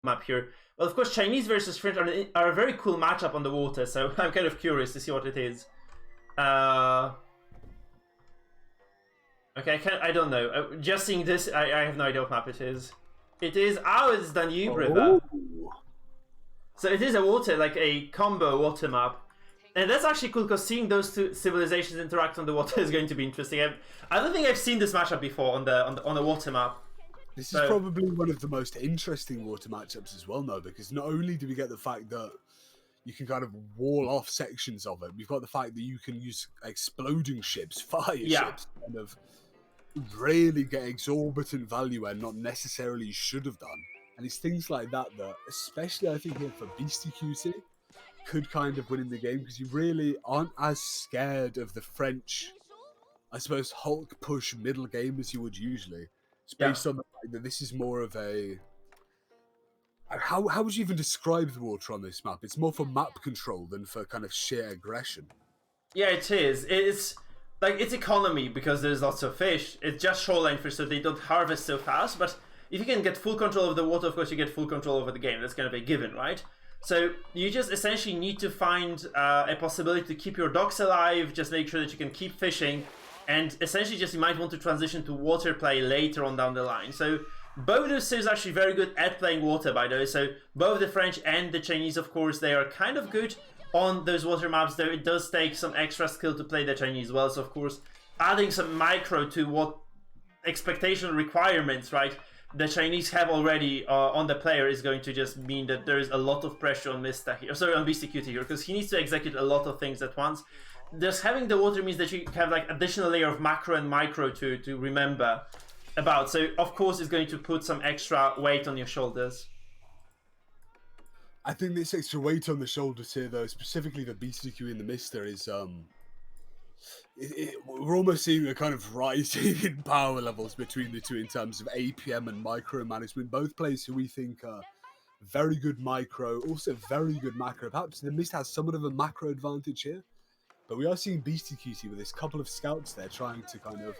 map here. Well, of course, Chinese versus French are a very cool matchup on the water, so I'm kind of curious to see what it is. Okay, I don't know. Just seeing this, I have no idea what map it is. It is, it's Danube River. So it is a water, like a combo water map. And that's actually cool, because seeing those two civilizations interact on the water is going to be interesting. I don't think I've seen this matchup before on a water map. This is probably one of the most interesting water matchups as well, though, because not only do we get the fact that you can kind of wall off sections of it, we've got the fact that you can use exploding ships, fire ships, kind of really get exorbitant value and not necessarily should have done. And it's things like that that, especially I think here for Beastyqt, could kind of win in the game, because you really aren't as scared of the French, I suppose, Hulk push middle game as you would usually. It's based on the fact that this is more of a... How would you even describe the water on this map? It's more for map control than for kind of sheer aggression. Yeah, it is. It's like, it's economy because there's lots of fish. It's just shoreline fish, so they don't harvest so fast. But if you can get full control of the water, of course you get full control over the game. That's kind of a given, right? So you just essentially need to find a possibility to keep your docks alive, just make sure that you can keep fishing, and essentially just you might want to transition to water play later on down the line. So both those cities are actually very good at playing water, by the way. So both the French and the Chinese, of course, they are kind of good on those water maps, though it does take some extra skill to play the Chinese well. So of course, adding some micro to what expectation requirements, right, the Chinese have already on the player is going to just mean that there is a lot of pressure on Mista here, sorry, on Beastyqt here, because he needs to execute a lot of things at once. Just having the water means that you have like additional layer of macro and micro to remember about. So of course it's going to put some extra weight on your shoulders. I think this extra weight on the shoulders here, though, specifically the Beastyqt and TheMista, is we're almost seeing a kind of rising in power levels between the two in terms of APM and micromanagement. Both players who we think are very good micro, also very good macro. Perhaps TheMista has somewhat of a macro advantage here, but we are seeing Beastyqt with this couple of scouts there trying to kind of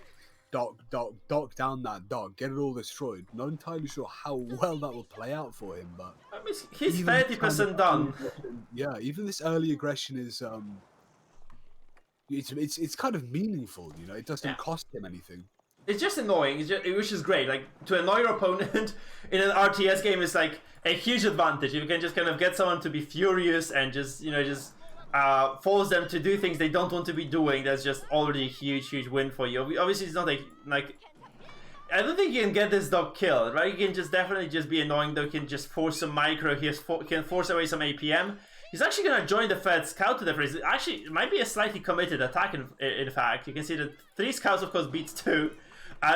dock down that dock, get it all destroyed. Not entirely sure how well that will play out for him, but I mean, he's 30% done. Yeah, even this early aggression is it's kind of meaningful, you know. It doesn't cost him anything. It's just annoying, which is great. Like, to annoy your opponent in an RTS game is like a huge advantage. You can just kind of get someone to be furious and just, you know, just force them to do things they don't want to be doing. That's just already a huge win for you. Obviously, it's not like I don't think you can get this dog killed, right? You can just definitely just be annoying, though. You can just force some micro. He can force away some APM. He's actually going to join the third scout to the phrase. Actually, it might be a slightly committed attack, in fact. You can see that 3 scouts, of course, beats 2.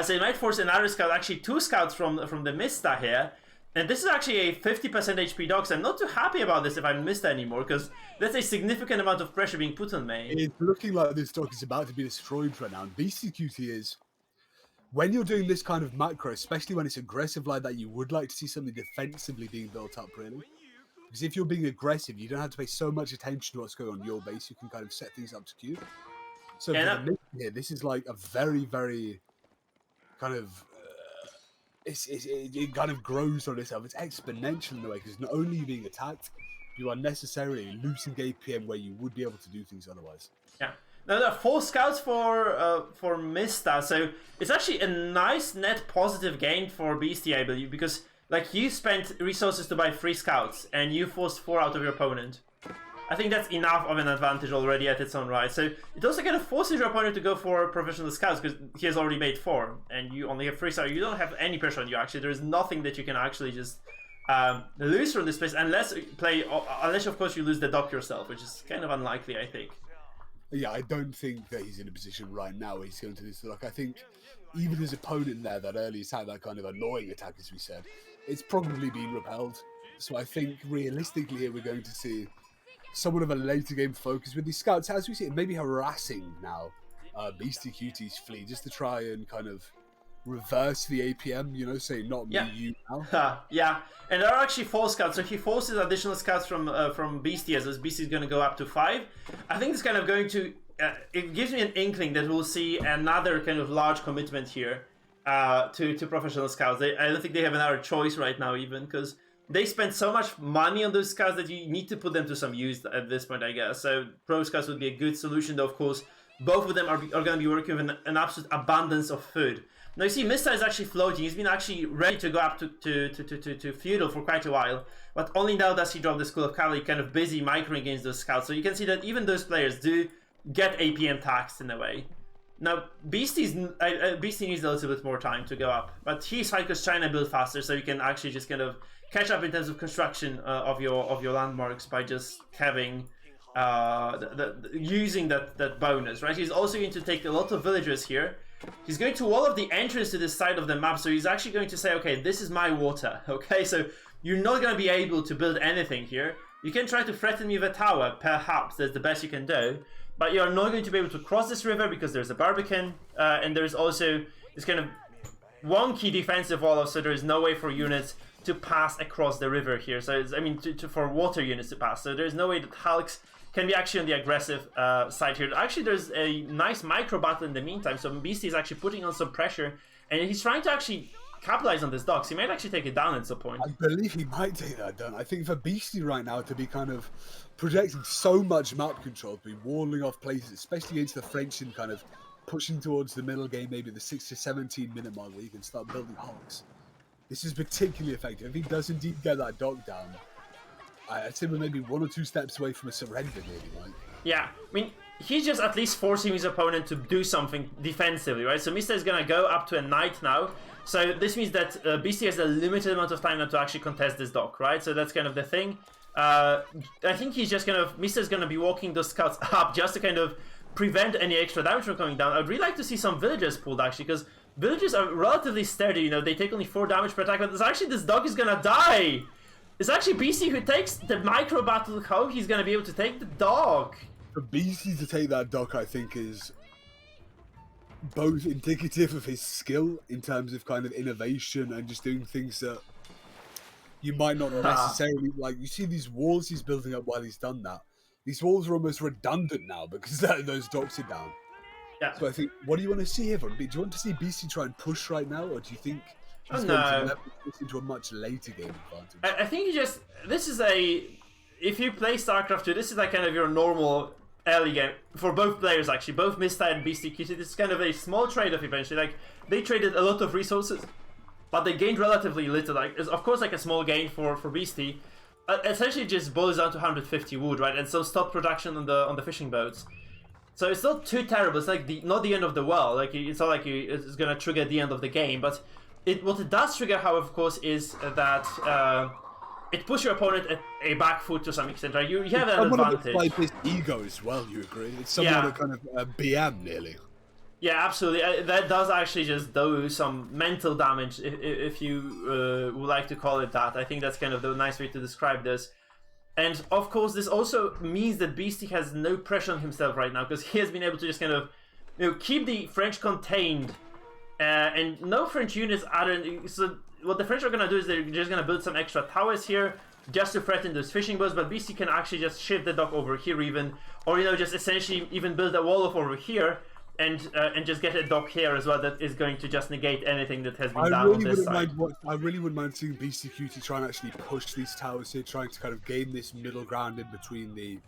So he might force another scout, actually 2 scouts from the Mista here. And this is actually a 50% HP dog, so I'm not too happy about this if I'm Mista anymore, because that's a significant amount of pressure being put on me. It's looking like this dog is about to be destroyed right now. And Beastyqt is, when you're doing this kind of macro, especially when it's aggressive like that, you would like to see something defensively being built up, really. Because if you're being aggressive, you don't have to pay so much attention to what's going on in your base. You can kind of set things up to queue. So here, this is like a very kind of... it kind of grows on itself. It's exponential in a way, because not only are you being attacked, you are necessarily losing APM where you would be able to do things otherwise. Yeah. Now there are 4 scouts for Mista, so it's actually a nice net positive gain for Beastie, I believe, because like you spent resources to buy 3 scouts and you forced 4 out of your opponent. I think that's enough of an advantage already at its own right. So it also kind of forces your opponent to go for professional scouts, because he has already made 4 and you only have 3 scouts. You don't have any pressure on you, actually. There's nothing that you can actually just lose from this place, unless of course you lose the dock yourself, which is kind of unlikely, I think. Yeah, I don't think that he's in a position right now where he's going to lose the dock. I think even his opponent there, that early attack, that kind of annoying attack, as we said, it's probably been repelled. So I think realistically here we're going to see somewhat of a later game focus with these scouts, as we see it, maybe harassing now Beastyqt's fleet, just to try and kind of reverse the APM, you know, say not me, you now. Yeah, and there are actually 4 scouts, so he forces additional scouts from Beastie, as Beastie is going to go up to 5. I think it's kind of going to, it gives me an inkling that we'll see another kind of large commitment here to professional scouts. I don't think they have another choice right now even, because they spend so much money on those scouts that you need to put them to some use at this point, I guess. So pro scouts would be a good solution, though, of course. Both of them are going to be working with an absolute abundance of food. Now you see, Mista is actually floating. He's been actually ready to go up to feudal for quite a while, but only now does he drop the School of Cavalry, kind of busy microing against those scouts. So you can see that even those players do get APM taxed in a way. Now Beastie needs a little bit more time to go up, but he's fine because China built faster, so you can actually just kind of catch up in terms of construction of your landmarks by just having using that bonus, right? He's also going to take a lot of villagers here. He's going to wall off the entrance to this side of the map, so he's actually going to say, okay, this is my water, okay? So you're not going to be able to build anything here. You can try to threaten me with a tower, perhaps, that's the best you can do, but you're not going to be able to cross this river because there's a Barbican, and there's also this kind of wonky defensive wall, so there's no way for units to pass across the river here. So, it's, I mean, for water units to pass, so there's no way that Hulks can be actually on the aggressive side here. Actually, there's a nice micro battle in the meantime, so Beastie is actually putting on some pressure, and he's trying to actually capitalize on this docks. He might actually take it down at some point. I believe he might take that down. I think for Beastie right now to be kind of projecting so much map control, to be walling off places, especially against the French and kind of pushing towards the middle game, maybe the 6 to 17 minute mark where you can start building hulks. This is particularly effective. If he does indeed get that dock down, I'd say we're maybe 1 or 2 steps away from a surrender, maybe, right? Yeah, I mean, he's just at least forcing his opponent to do something defensively, right? So Mista is gonna go up to a knight now. So this means that Beastie has a limited amount of time now to actually contest this dock, right? So that's kind of the thing. I think he's just Mista's gonna be walking those scouts up just to kind of prevent any extra damage from coming down. I'd really like to see some villagers pulled, actually, because villagers are relatively sturdy, you know, they take only 4 damage per attack, but it's actually this dog is gonna die! It's actually Beastie who takes the micro battle home. He's gonna be able to take the dog. For Beastie to take that dock, I think, is both indicative of his skill in terms of kind of innovation and just doing things that you might not necessarily like. You see these walls he's building up while he's done that. These walls are almost redundant now because those docks are down. Yeah. So I think, what do you want to see here from? Do you want to see Beastie try and push right now, or do you think he's going to leverage this into a much later game advantage? I think this is if you play StarCraft 2, this is like kind of your normal early game for both players, actually. Both Mista and Beastyqt. This is kind of a small trade-off eventually. Like, they traded a lot of resources, but they gained relatively little. Like, it's of course like a small gain for Beastie. Essentially, it just boils down to 150 wood, right? And some stop production on the fishing boats. So it's not too terrible. It's like not the end of the world. Like, it's not like it's gonna trigger the end of the game. But what it does trigger, however, of course, is that it pushes your opponent at a back foot to some extent, right? You have an advantage. It's like his ego as well. You agree? It's somewhat a kind of BM nearly. Yeah, absolutely. That does actually just do some mental damage, if you would like to call it that. I think that's kind of the nice way to describe this. And of course, this also means that Beastie has no pressure on himself right now, because he has been able to just kind of, keep the French contained, and no French units aren't. So what the French are gonna do is they're just gonna build some extra towers here, just to threaten those fishing boats. But Beastie can actually just shift the dock over here even, or just essentially even build a wall of over here. And just get a dock here as well that is going to just negate anything that has been down on this side. I really wouldn't mind seeing Beastyqt try and actually push these towers here, trying to kind of gain this middle ground in between the,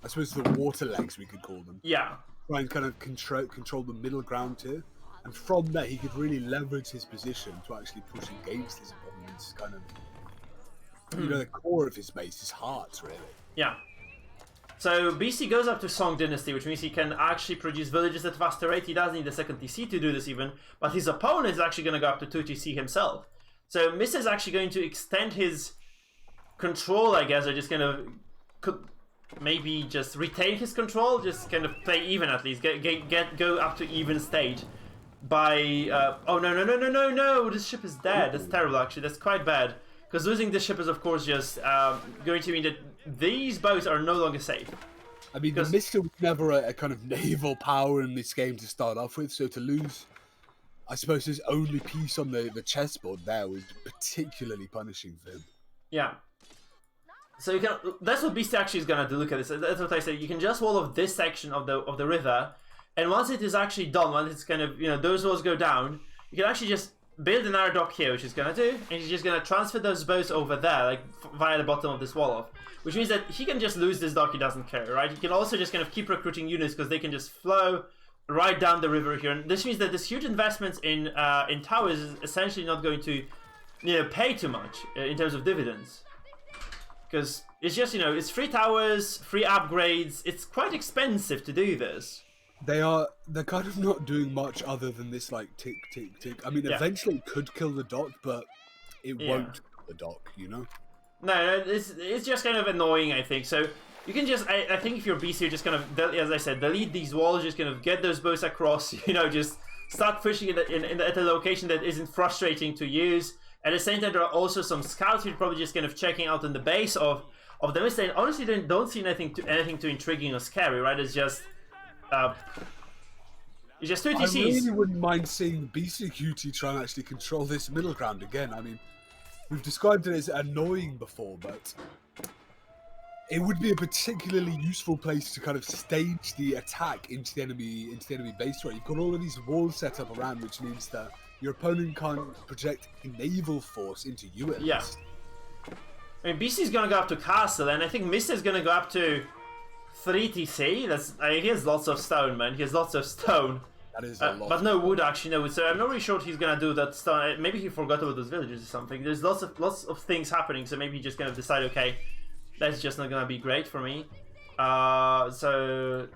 I suppose, the water legs, we could call them. Yeah. Try and kind of control the middle ground here. And from there, he could really leverage his position to actually push against his opponent's kind of, the core of his base, his heart, really. Yeah. So Beastie goes up to Song Dynasty, which means he can actually produce villages at faster rate. He doesn't need the second TC to do this even, but his opponent is actually going to go up to 2 TC himself. So Mista is actually going to extend his control, I guess, or just kind of maybe just retain his control, just kind of play even at least, go up to even state by oh no, this ship is dead. That's terrible, actually. That's quite bad, because losing this ship is of course just going to mean that these boats are no longer safe. I mean, the Mista was never a kind of naval power in this game to start off with, so to lose, I suppose, his only piece on the chessboard there was particularly punishing for him. Yeah. So you can. That's what Beastie actually is gonna do. Look at this. That's what I said. You can just wall off this section of the river, and once it is actually done, once it's kind of those walls go down, you can actually just build another dock here, which he's gonna do, and he's just gonna transfer those boats over there, like via the bottom of this wall off. Which means that he can just lose this dock, he doesn't care, right? He can also just kind of keep recruiting units because they can just flow right down the river here. And this means that this huge investment in towers is essentially not going to, pay too much in terms of dividends. Because it's just, it's free towers, free upgrades. It's quite expensive to do this. They're kind of not doing much other than this, like, tick, tick, tick. I mean, eventually it could kill the dock, but it won't kill the dock, No, it's just kind of annoying, I think. So you can just, I think if you're BC, you're just kind of, as I said, delete these walls, just kind of get those boats across, just start pushing it at a location that isn't frustrating to use. At the same time, there are also some scouts who are probably just kind of checking out on the base of TheMista, and honestly don't see anything too intriguing or scary, right? It's just two TCs. I really wouldn't mind seeing Beastyqt try and actually control this middle ground again. I mean, we've described it as annoying before, but it would be a particularly useful place to kind of stage the attack into the enemy base. Right, you've got all of these walls set up around, which means that your opponent can't project a naval force into you at least. I mean, BC's gonna go up to castle, and I think Mista's gonna go up to 3 TC. He has lots of stone, man. He has lots of stone. That is a lot. But no wood, actually, no wood. So I'm not really sure what he's gonna do with that stone. Maybe he forgot about those villages or something. There's lots of things happening, so maybe he just gonna decide, okay, that's just not gonna be great for me. So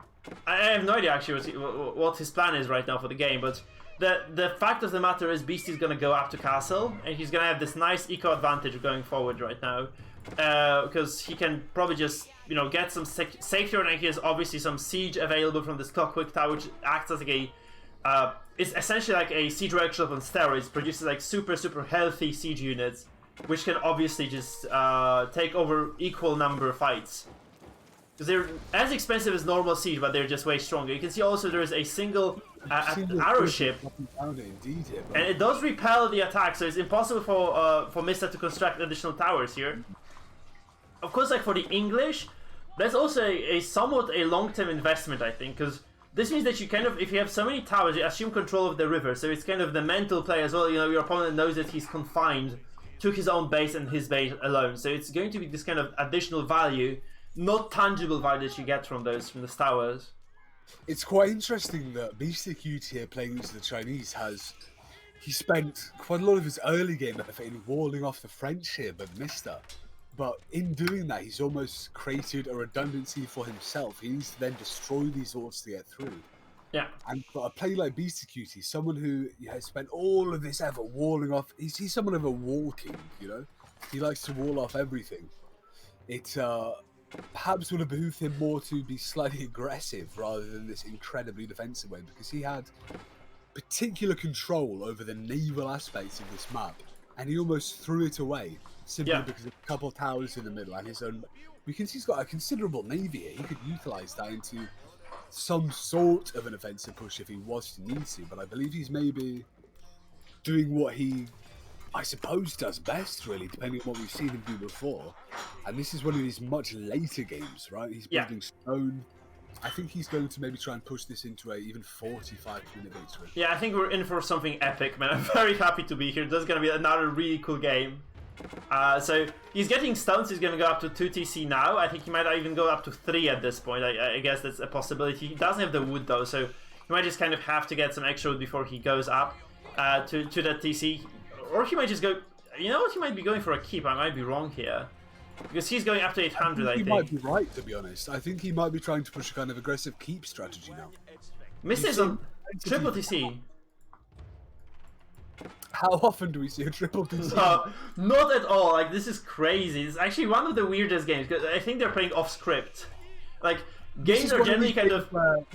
I have no idea actually what his plan is right now for the game, but the fact of the matter is Beasty's gonna go up to castle, and he's gonna have this nice eco advantage going forward right now, because he can probably just get some safety, and he has obviously some siege available from this clockwork tower, which acts as like a it's essentially like a siege workshop on steroids, produces like super healthy siege units, which can obviously just take over equal number of fights. Because they're as expensive as normal siege, but they're just way stronger. You can see also there is a single arrow ship, and it does repel the attack, so it's impossible for Mista to construct additional towers here. Of course, like for the English, that's also a somewhat a long-term investment, I think, because this means that you kind of, if you have so many towers, you assume control of the river, so it's kind of the mental play as well. Your opponent knows that he's confined to his own base and his base alone, so it's going to be this kind of additional value, not tangible value that you get from the towers. It's quite interesting that Beastyqt here, playing against the Chinese, he spent quite a lot of his early game effort in walling off the French here, but Mista. But in doing that, he's almost created a redundancy for himself. He needs to then destroy these walls to get through. Yeah. And for a player like Beastyqt, he's someone who has spent all of this effort walling off. He's someone of a wall king, He likes to wall off everything. It perhaps would have behooved him more to be slightly aggressive rather than this incredibly defensive way, because he had particular control over the naval aspects of this map, and he almost threw it away simply because of a couple of towers in the middle and his own. We can see he's got a considerable navy here. He could utilize that into some sort of an offensive push if he was to need to, but I believe he's maybe doing what he, I suppose, does best, really, depending on what we've seen him do before. And this is one of his much later games, right? He's building stone. I think he's going to maybe try and push this into a even 45-minute victory. Yeah, I think we're in for something epic, man. I'm very happy to be here. This is going to be another really cool game. So he's getting stones. He's going to go up to 2 TC now. I think he might even go up to 3 at this point. I guess that's a possibility. He doesn't have the wood, though, so he might just kind of have to get some extra wood before he goes up to that TC. Or he might just go... You know what? He might be going for a keep. I might be wrong here. Because he's going up to 800, I think. He might be right, to be honest. I think he might be trying to push a kind of aggressive keep strategy now. Mista's on triple TC. How often do we see a triple TC? Not at all. Like, this is crazy. It's actually one of the weirdest games, because I think they're playing off script. Like, games are generally kind of...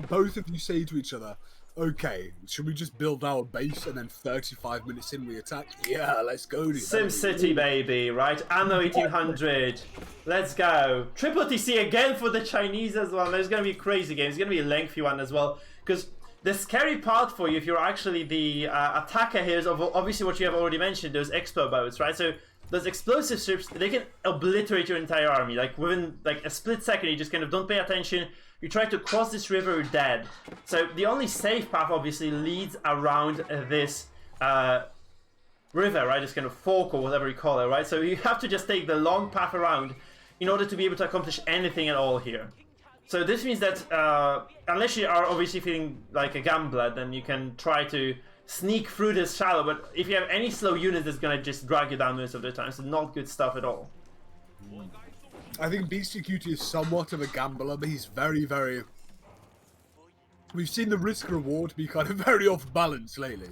both of you say to each other, okay, should we just build our base and then 35 minutes in we attack? Yeah, let's go. Sim City, baby, right? Anno 1800. Let's go. Triple TC again for the Chinese as well. There's going to be a crazy game. It's going to be a lengthy one as well. Because the scary part for you, if you're actually the attacker here, is obviously what you have already mentioned, those expo boats, right? So those explosive ships, they can obliterate your entire army. Like, within like a split second, you just kind of don't pay attention. You try to cross this river, you're dead. So the only safe path obviously leads around this river, right? This kind of fork or whatever you call it, right? So you have to just take the long path around in order to be able to accomplish anything at all here. So this means that unless you are obviously feeling like a gambler, then you can try to sneak through this shallow, but if you have any slow unit, it's gonna just drag you down most of the time, so not good stuff at all. I think Beastyqt is somewhat of a gambler, but he's very, very... We've seen the risk-reward be kind of very off-balance lately.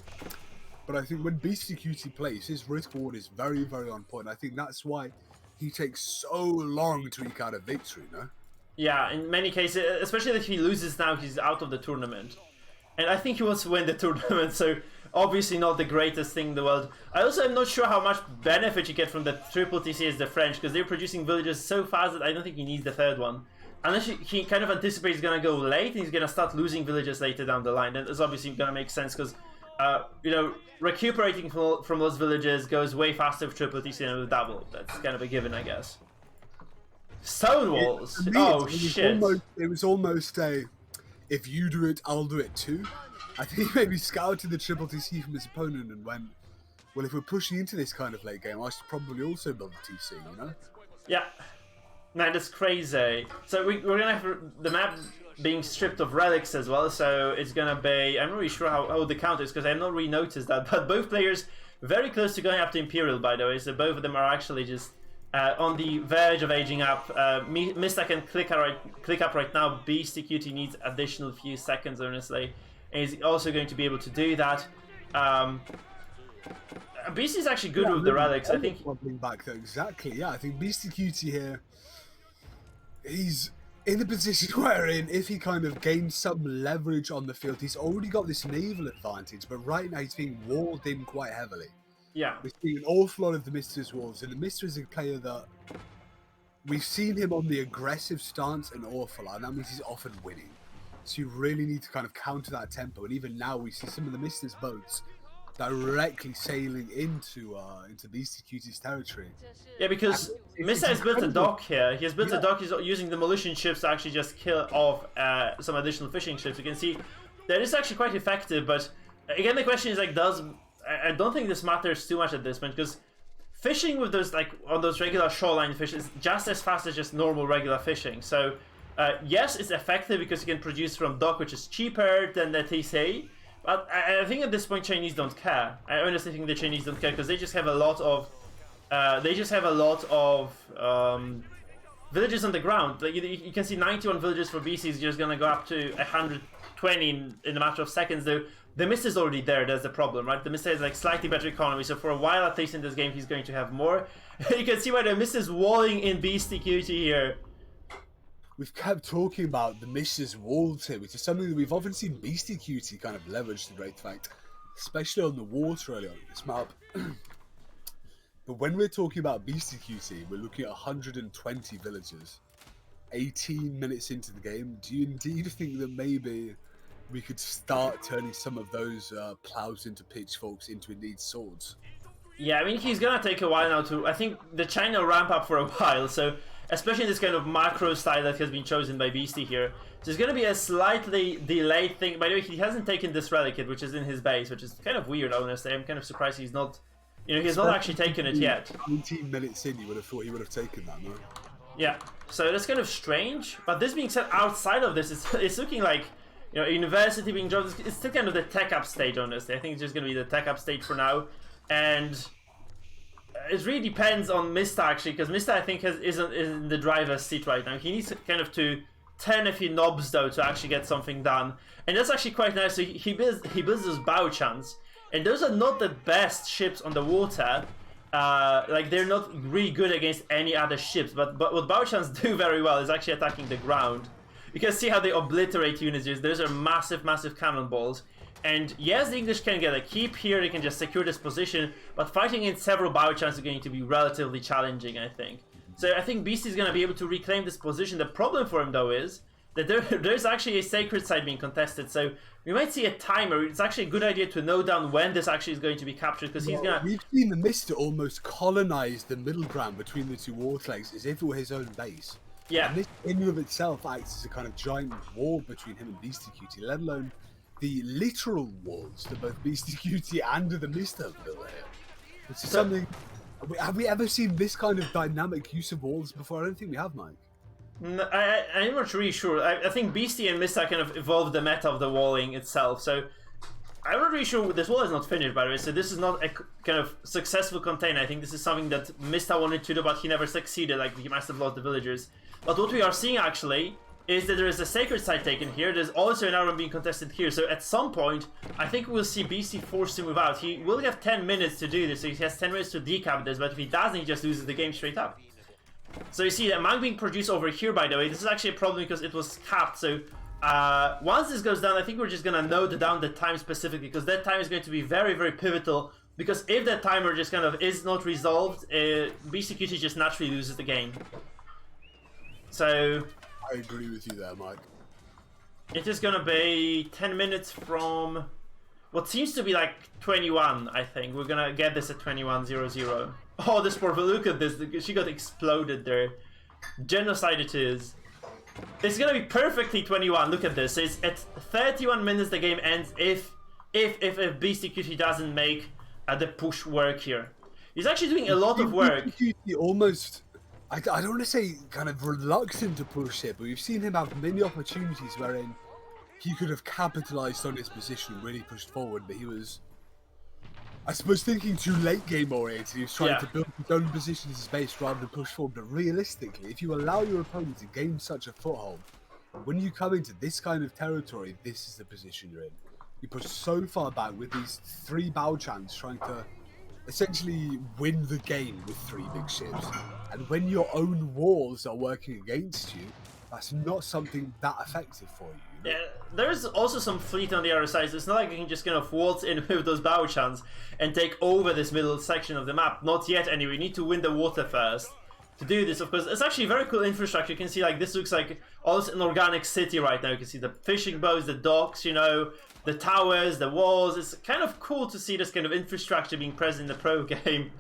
But I think when Beastyqt plays, his risk-reward is very, very on point. I think that's why he takes so long to eke out a victory, no? Yeah, in many cases, especially if he loses now, he's out of the tournament. And I think he wants to win the tournament, so obviously not the greatest thing in the world. I also am not sure how much benefit you get from the triple TC as the French, because they're producing villages so fast that I don't think he needs the third one. Unless he kind of anticipates he's going to go late, and he's going to start losing villages later down the line. And it's obviously going to make sense, because, you know, recuperating from those villages goes way faster with triple TC than with double. That's kind of a given, I guess. Stone walls! Oh, shit. It was almost a... If you do it, I'll do it too. I think he maybe scouted the triple TC from his opponent and went, well, if we're pushing into this kind of late game, I should probably also build the TC, you know? Yeah. Man, that's crazy. So we're going to have the map being stripped of relics as well, so it's going to be... I'm not really sure how the count is, because I have not really noticed that, but both players very close to going up to Imperial, by the way, so both of them are actually just... on the verge of aging up. TheMista can click up right now. Beastyqt needs additional few seconds, honestly. And he's also going to be able to do that. Beast is actually good with the relics, I think. Back though, exactly. Yeah, I think Beastyqt here, he's in the position wherein if he kind of gains some leverage on the field, he's already got this naval advantage, but right now he's being walled in quite heavily. Yeah. We've seen an awful lot of TheMista's walls, and TheMista is a player that we've seen him on the aggressive stance an awful lot, and that means he's often winning. So you really need to kind of counter that tempo, and even now we see some of TheMista's boats directly sailing into Beastyqt's territory. Yeah, because TheMista has built a dock here. He has built a dock. He's using demolition ships to actually just kill off some additional fishing ships. You can see that is actually quite effective, but again, the question is like, I don't think this matters too much at this point, because fishing with those, like, on those regular shoreline fish is just as fast as just normal regular fishing. So, yes, it's effective because you can produce from dock, which is cheaper than the TC. But I think at this point Chinese don't care. I honestly think the Chinese don't care, because they just have a lot of, villages on the ground. Like you can see 91 villages for BC is just gonna go up to 120 in a matter of seconds. Though TheMista is already there. That's the problem, right? TheMista is like slightly better economy, so for a while at least in this game he's going to have more. You can see why TheMista is walling in Beastyqt here. We've kept talking about TheMista's walls here, which is something that we've often seen Beastyqt kind of leverage to great fact, especially on the water early on in this map. But when we're talking about Beastyqt, we're looking at 120 villagers, 18 minutes into the game. Do you indeed think that maybe we could start turning some of those plows into pitchforks, into indeed swords? Yeah, I mean, he's gonna take a while now to... I think the China will ramp up for a while, so... Especially in this kind of macro style that has been chosen by Beasty here. So it's gonna be a slightly delayed thing. By the way, he hasn't taken this relic yet, which is in his base, which is kind of weird, honestly. I'm kind of surprised he's not... You know, he's not actually taken it yet. 19 minutes in, you would have thought he would have taken that, no? Yeah, so that's kind of strange. But this being said, outside of this, it's looking like... You know, university being dropped. It's still kind of the tech up stage, honestly. I think it's just gonna be the tech up stage for now. And... it really depends on TheMista, actually, because TheMista, I think, is in the driver's seat right now. He needs kind of to turn a few knobs, though, to actually get something done. And that's actually quite nice. So he builds those Baochans, and those are not the best ships on the water. Like, they're not really good against any other ships, but what Baochans do very well is actually attacking the ground. You can see how they obliterate units. Those are massive, massive cannonballs. And yes, the English can get a keep here, they can just secure this position, but fighting in several Baochans is going to be relatively challenging, I think. So I think Beasty is going to be able to reclaim this position. The problem for him, though, is that there's actually a sacred site being contested, so we might see a timer. It's actually a good idea to know down when this actually is going to be captured, because he's going to... We've seen TheMista almost colonize the middle ground between the two waterlegs as if it were his own base. Yeah. And this in and of itself acts as a kind of giant wall between him and Beastyqt, let alone the literal walls that both Beastyqt and TheMista have built here. This is something. Have we ever seen this kind of dynamic use of walls before? I don't think we have, Mike. No, I'm not really sure. I think Beastyqt and TheMista kind of evolved the meta of the walling itself, so I'm not really sure. This wall is not finished, by the way, so this is not a kind of successful container. I think this is something that TheMista wanted to do, but he never succeeded, like he must have lost the villagers. But what we are seeing, actually, is that there is a sacred site taken here. There's also an iron being contested here, so at some point, I think we'll see Beastyqt forced to move out. He will have 10 minutes to do this, so he has 10 minutes to decap this, but if he doesn't, he just loses the game straight up. So you see the monk being produced over here, by the way. This is actually a problem because it was capped, so once this goes down, I think we're just gonna note down the time specifically, because that time is going to be very, very pivotal, because if that timer just kind of is not resolved, Beastyqt just naturally loses the game. So I agree with you there, Mike. it is gonna be 10 minutes from what seems to be like 21, I think. We're gonna get this at 21:00. Oh, this poor, look at this. She got exploded there. Genocide it is. It's gonna be perfectly 21. Look at this. It's at 31 minutes the game ends if Beastyqt doesn't make the push work here. He's actually doing a lot of work. Almost, I don't want to say kind of reluctant to push it, but we've seen him have many opportunities wherein he could have capitalized on his position and really pushed forward, but he was, I suppose, thinking too late game oriented. He was trying to build his own position as his base rather than push forward. But realistically, if you allow your opponent to gain such a foothold, when you come into this kind of territory, this is the position you're in. You push so far back with these 3 bow chants trying to essentially win the game with 3 big ships. And when your own walls are working against you, that's not something that effective for you. Yeah, there's also some fleet on the other side, so it's not like you can just kind of waltz in with those bow chants and take over this middle section of the map. Not yet, anyway. We need to win the water first. To do this, of course, it's actually very cool infrastructure. You can see, like, this looks like almost an organic city right now. You can see the fishing boats, the docks, you know, the towers, the walls. It's kind of cool to see this kind of infrastructure being present in the pro game.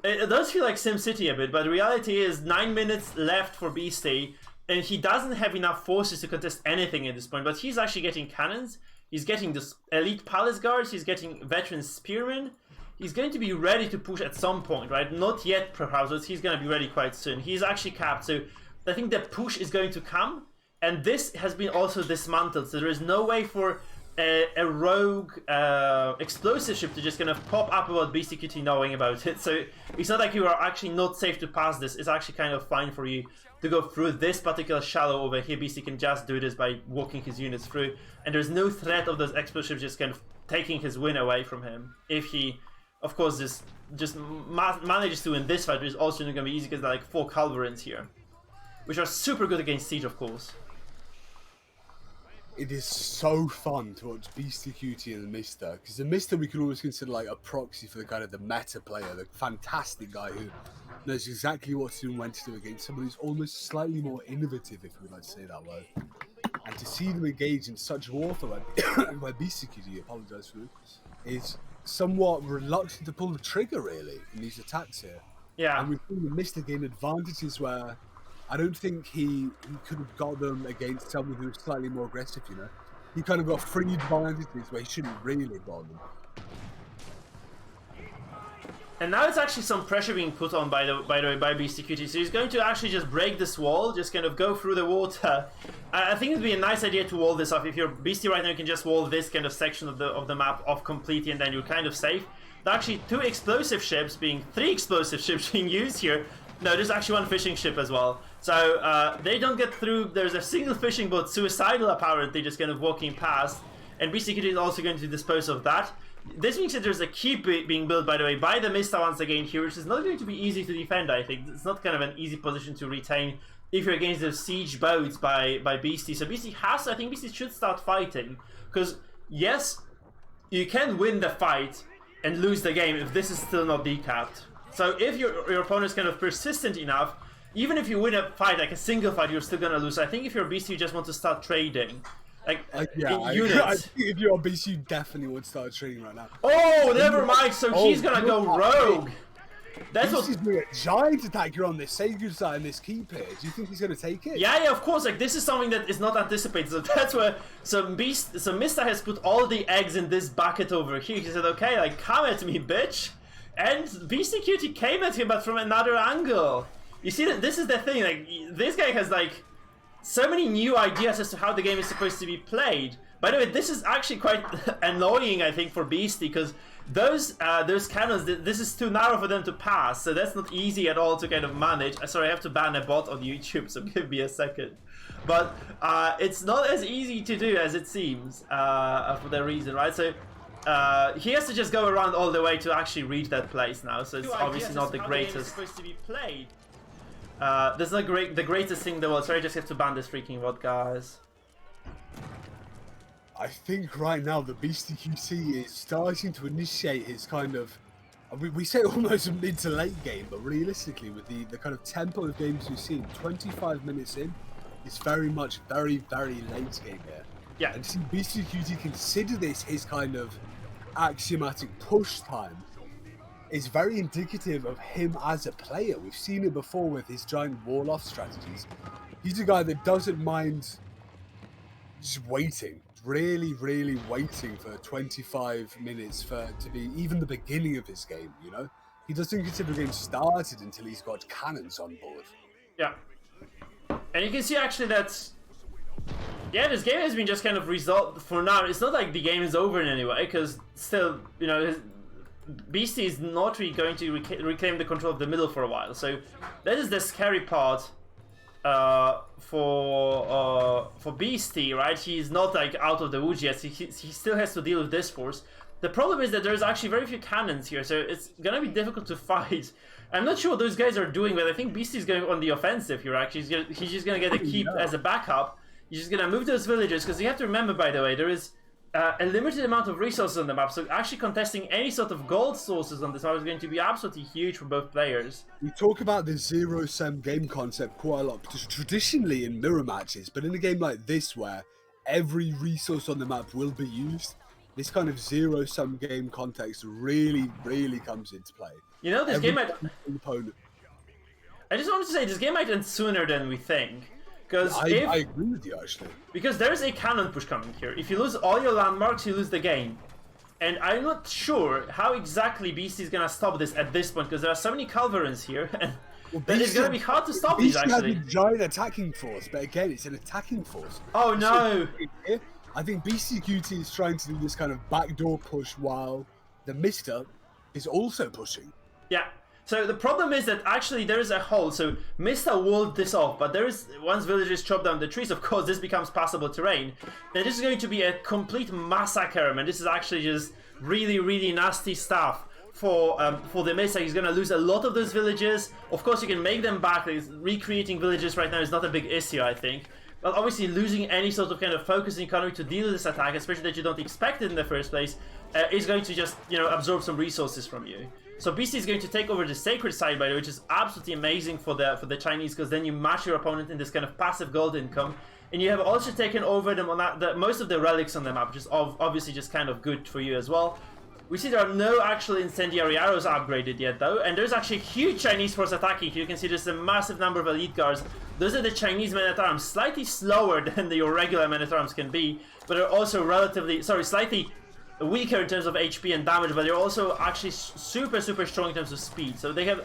It does feel like SimCity a bit, but the reality is 9 minutes left for Beastyqt. And he doesn't have enough forces to contest anything at this point, but he's actually getting cannons. He's getting this elite palace guards. He's getting veteran spearmen. He's going to be ready to push at some point, right? Not yet, perhaps, but he's going to be ready quite soon. He's actually capped, so I think the push is going to come. And this has been also dismantled, so there is no way for a rogue explosive ship to just kind of pop up without Beastyqt knowing about it. So it's not like you are actually not safe to pass this. It's actually kind of fine for you to go through this particular shallow over here. Beastyqt can just do this by walking his units through, and there's no threat of those explosives just kind of taking his win away from him. If he, of course, just manages to win this fight, it's also not going to be easy because there are like 4 culverins here, which are super good against siege, of course. It is so fun to watch Beastyqt and TheMista, because TheMista we can always consider like a proxy for the kind of the meta player, the fantastic guy who knows exactly what to do and when to do against someone who's almost slightly more innovative, if we would like to say that word. And to see them engage in such warfare where Beastyqt, apologise for is somewhat reluctant to pull the trigger really in these attacks here. Yeah. And we've seen TheMista gain advantages where I don't think he could have got them against someone who was slightly more aggressive, you know. He kind of got free advantages where he shouldn't really have got them. And now it's actually some pressure being put on by the way by Beastyqt. So he's going to actually just break this wall, just kind of go through the water. I think it'd be a nice idea to wall this off. If you're Beasty right now, you can just wall this kind of section of the map off completely, and then you're kind of safe. There are actually 3 explosive ships being used here. No, there's actually 1 fishing ship as well. So they don't get through. There's a single fishing boat, suicidal apparently, just kind of walking past. And Beastyqt is also going to dispose of that. This means that there's a keep being built, by the way, by TheMista once again here, which is not going to be easy to defend, I think. It's not kind of an easy position to retain if you're against the siege boats by Beastyqt. So Beastyqt I think Beastyqt should start fighting. Because, yes, you can win the fight and lose the game if this is still not decapped. So if your opponent's kind of persistent enough, even if you win a fight, like a single fight, you're still gonna lose. So I think if you're Beastyqt, you just want to start trading. Like, units. I think if you're on BC, you definitely would start trading right now. Oh, never mind. So he's gonna go rogue. That's what. This is doing a giant attack here on this sacred side and this keep here. Do you think he's gonna take it? Yeah, of course. Like, this is something that is not anticipated. So that's where TheMista has put all the eggs in this bucket over here. He said, "Okay, like, come at me, bitch." And Beastyqt came at him, but from another angle. You see that this is the thing, like, this guy has, like, so many new ideas as to how the game is supposed to be played. By the way, this is actually quite annoying, I think, for Beasty, because those cannons, this is too narrow for them to pass, so that's not easy at all to kind of manage. Sorry, I have to ban a bot on YouTube, so give me a second. But it's not as easy to do as it seems, for that reason, right? So he has to just go around all the way to actually reach that place now, so it's obviously not the greatest. The game is supposed to be played. This is not the greatest thing in the world. Sorry, I just have to ban this freaking bot, guys. I think right now the Beastyqt is starting to initiate his kind of, we say almost a mid to late game, but realistically with the kind of tempo of games we've seen, 25 minutes in, is very much very late game here. Yeah. And to see Beastyqt consider this his kind of axiomatic push time is very indicative of him as a player. We've seen it before with his giant wall-off strategies. He's a guy that doesn't mind just waiting. Really waiting for 25 minutes to be even the beginning of his game, you know? He doesn't consider the game started until he's got cannons on board. Yeah. And you can see actually that, yeah, this game has been just kind of resolved for now. It's not like the game is over in any way, because still, you know, Beasty is not really going to reclaim the control of the middle for a while. So that is the scary part for Beasty, right? He's not like out of the woods yet. He still has to deal with this force. The problem is that there's actually very few cannons here, so it's gonna be difficult to fight. I'm not sure what those guys are doing, but I think Beasty's going on the offensive here. Actually, he's just gonna get a keep as a backup. He's just gonna move those villagers, because you have to remember, by the way, there is a limited amount of resources on the map, so actually contesting any sort of gold sources on this map is going to be absolutely huge for both players. We talk about the zero-sum game concept quite a lot, because traditionally in mirror matches, but in a game like this where every resource on the map will be used, this kind of zero-sum game context really comes into play. You know, this game might... opponent. I just wanted to say, this game might end sooner than we think. Because I agree with you, actually. Because there's a cannon push coming here. If you lose all your landmarks, you lose the game. And I'm not sure how exactly Beasty is gonna stop this at this point, because there are so many Culverins here, and that it's gonna be hard to stop these, actually. Beasty has a giant attacking force, but again, it's an attacking force. Oh no! I think Beastyqt is trying to do this kind of backdoor push while TheMista is also pushing. Yeah. So the problem is that actually there is a hole, so Mista walled this off, but there is, once villagers chop down the trees, of course this becomes passable terrain. Then this is going to be a complete massacre, and this is actually just really nasty stuff for TheMista. He's gonna lose a lot of those villages. Of course you can make them back. Recreating villages right now is not a big issue, I think. But obviously losing any sort of kind of focusing economy to deal with this attack, especially that you don't expect it in the first place, is going to just, you know, absorb some resources from you. So Beasty is going to take over the sacred side, by the way, which is absolutely amazing for the Chinese, because then you match your opponent in this kind of passive gold income, and you have also taken over them on most of the relics on the map, which is obviously just kind of good for you as well. We see there are no actual incendiary arrows upgraded yet, though, and there's actually a huge Chinese force attacking. You can see there's a massive number of elite guards. Those are the Chinese men-at-arms, slightly slower than your regular men-at-arms can be, but they're also slightly weaker in terms of HP and damage, but they're also actually super strong in terms of speed. So they have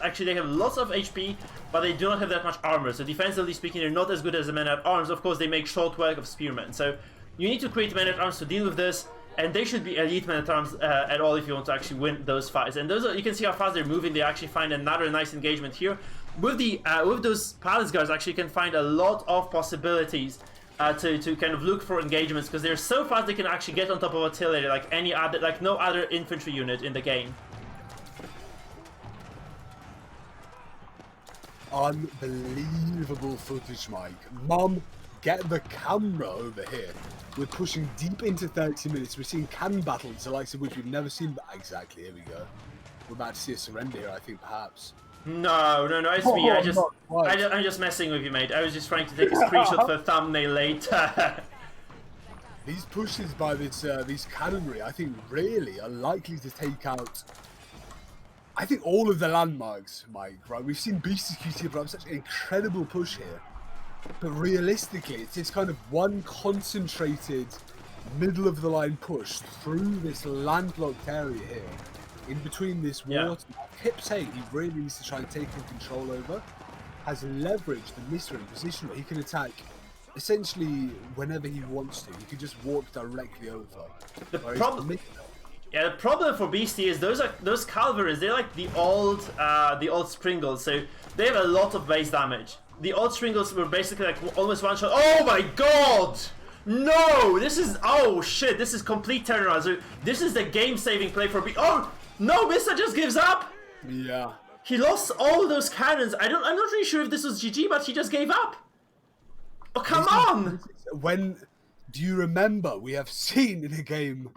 lots of HP, but they do not have that much armor. So defensively speaking, they're not as good as the men-at-arms. Of course, they make short work of spearmen. So you need to create men-at-arms to deal with this, and they should be elite men-at-arms at all if you want to actually win those fights. And those are, you can see how fast they're moving. They actually find another nice engagement here. With those palace guards, actually you can find a lot of possibilities to kind of look for engagements, because they're so fast they can actually get on top of artillery like no other infantry unit in the game. Unbelievable footage, Mike. Mom, get the camera over here. We're pushing deep into 30 minutes. We're seeing cannon battles, the likes of which we've never seen. But exactly, here we go. We're about to see a surrender here, I think, perhaps. No, it's me. I'm just messing with you, mate. I was just trying to take a screenshot for a thumbnail later. These pushes by these cannonry, I think, really are likely to take out, I think, all of the landmarks, Mike, right? We've seen Beastyqt put up such an incredible push here. But realistically, it's this kind of one concentrated, middle-of-the-line push through this landlocked area here in between this Yeah. water. I kept saying he really needs to try and take control over. Has leveraged the Mister in position where he can attack essentially whenever he wants to. He can just walk directly over. The Whereas problem. Yeah, the problem for Beastie is those Calvaries, they're like the old Springles, so they have a lot of base damage. The old Springles were basically like almost one shot. Oh my god! No! This is, oh shit, this is complete turnaround. So this is the game-saving play for Oh! No, Mista just gives up! Yeah. He lost all those cannons. I'm not really sure if this was GG, but he just gave up. Oh, come on! When, do you remember we have seen in a game...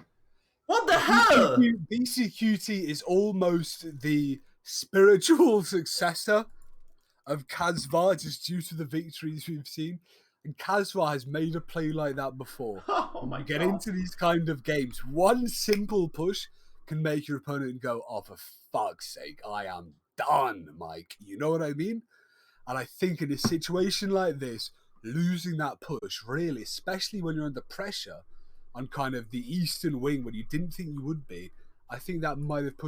What the hell? Beastyqt is almost the spiritual successor of Kazvar just due to the victories we've seen. And Kazvar has made a play like that before. Oh my Get god. into these kind of games. One simple push can make your opponent go, oh, for fuck's sake, I am done, Mike. You know what I mean? And I think in a situation like this, losing that push, really, especially when you're under pressure on kind of the eastern wing when you didn't think you would be, I think that might have pushed